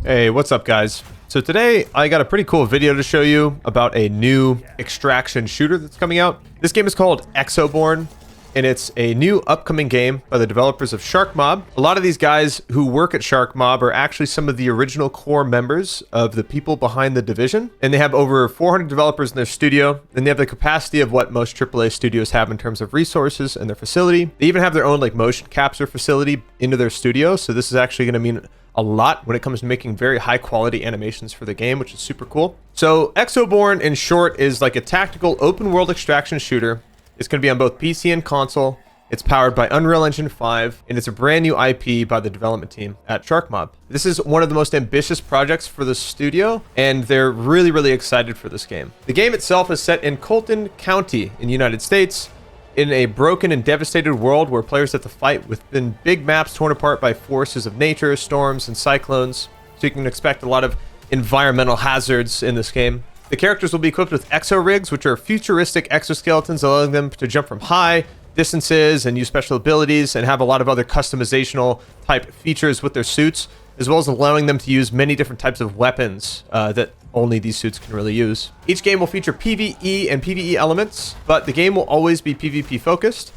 Hey, what's up guys? So today I got a pretty cool video to show you about a new extraction shooter that's coming out. This game is called EXOBORNE, and it's a new upcoming game by the developers of Shark Mob. A lot of these guys who work at Shark Mob are actually some of the original core members of the people behind the division, and they have over 400 developers in their studio, and they have the capacity of what most AAA studios have in terms of resources and their facility. They even have their own like motion capture facility into their studio, so this is actually going to mean a lot when it comes to making very high quality animations for the game, which is super cool. So EXOBORNE in short is like a tactical open world extraction shooter. It's going to be on both PC and console. It's powered by Unreal Engine 5, and it's a brand new IP by the development team at Shark Mob. This is one of the most ambitious projects for the studio, and they're really excited for this game. The game itself is set in Colton County in the United States, in a broken and devastated world where players have to fight within big maps torn apart by forces of nature, storms, and cyclones. So you can expect a lot of environmental hazards in this game. The characters will be equipped with exo rigs, which are futuristic exoskeletons allowing them to jump from high distances and use special abilities and have a lot of other customizational type features with their suits, as well as allowing them to use many different types of weapons that only these suits can really use. Each game will feature PvE and PvE elements, but the game will always be PvP focused.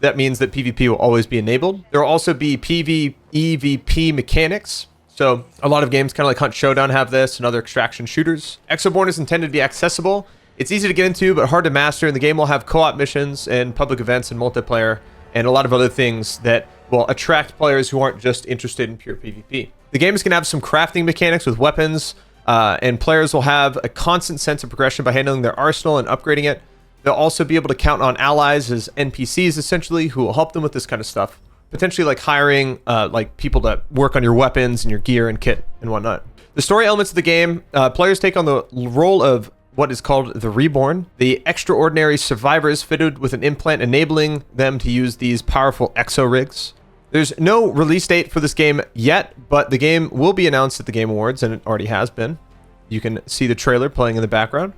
That means that PvP will always be enabled. There will also be PvEVP mechanics. So a lot of games kind of like Hunt Showdown have this and other extraction shooters. EXOBORNE is intended to be accessible. It's easy to get into, but hard to master, and the game will have co-op missions and public events and multiplayer and a lot of other things that will attract players who aren't just interested in pure PvP. The game is going to have some crafting mechanics with weapons, and players will have a constant sense of progression by handling their arsenal and upgrading it. They'll also be able to count on allies as NPCs, essentially, who will help them with this kind of stuff. Potentially like hiring like people to work on your weapons and your gear and kit and whatnot. The story elements of the game, players take on the role of what is called the Reborn, the extraordinary survivors fitted with an implant enabling them to use these powerful exo rigs. There's no release date for this game yet, but the game will be announced at the Game Awards, and it already has been. You can see the trailer playing in the background.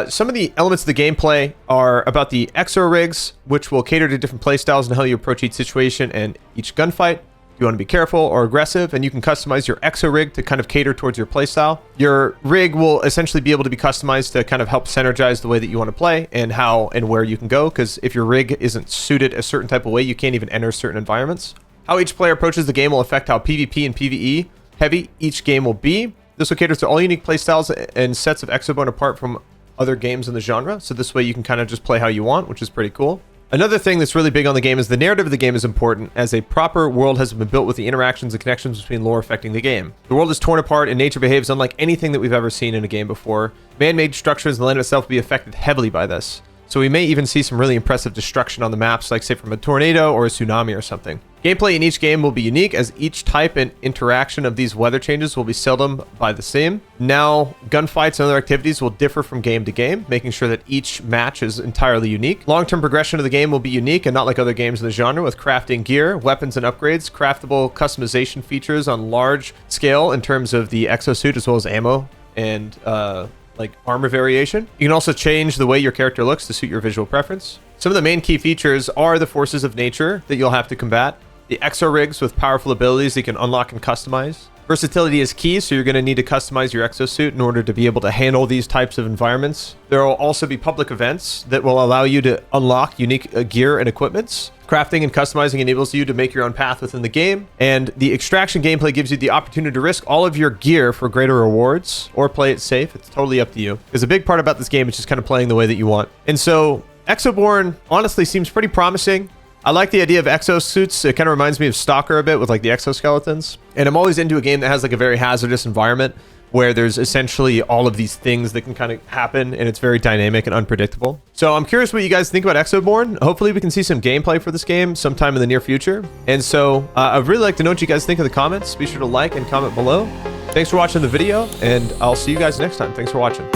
Some of the elements of the gameplay are about the exo rigs, which will cater to different playstyles and how you approach each situation and each gunfight. You want to be careful or aggressive, and you can customize your exo rig to kind of cater towards your playstyle. Your rig will essentially be able to be customized to kind of help synergize the way that you want to play and how and where you can go, because if your rig isn't suited a certain type of way, you can't even enter certain environments. How each player approaches the game will affect how PvP and PvE heavy each game will be. This will cater to all unique playstyles and sets of EXOBORNE apart from other games in the genre, so this way you can kind of just play how you want, which is pretty cool. Another thing that's really big on the game is the narrative of the game is important, as a proper world has been built with the interactions and connections between lore affecting the game. The world is torn apart and nature behaves unlike anything that we've ever seen in a game before. Man-made structures and the land itself will be affected heavily by this. So we may even see some really impressive destruction on the maps, like say from a tornado or a tsunami or something. Gameplay in each game will be unique, as each type and interaction of these weather changes will be seldom by the same. Now, gunfights and other activities will differ from game to game, making sure that each match is entirely unique. Long-term progression of the game will be unique and not like other games in the genre, with crafting gear, weapons and upgrades, craftable customization features on large scale in terms of the exosuit, as well as ammo and like armor variation. You can also change the way your character looks to suit your visual preference. Some of the main key features are the forces of nature that you'll have to combat, the exo rigs with powerful abilities that you can unlock and customize. Versatility is key, so you're going to need to customize your exosuit in order to be able to handle these types of environments. There will also be public events that will allow you to unlock unique gear and equipments. Crafting and customizing enables you to make your own path within the game, and the extraction gameplay gives you the opportunity to risk all of your gear for greater rewards, or play it safe. It's totally up to you. Because a big part about this game is just kind of playing the way that you want. And so EXOBORNE honestly seems pretty promising. I like the idea of exosuits. It kind of reminds me of Stalker a bit with like the exoskeletons. And I'm always into a game that has like a very hazardous environment where there's essentially all of these things that can kind of happen, and it's very dynamic and unpredictable. So I'm curious what you guys think about EXOBORNE. Hopefully we can see some gameplay for this game sometime in the near future. And so I'd really like to know what you guys think in the comments. Be sure to like and comment below. Thanks for watching the video, and I'll see you guys next time. Thanks for watching.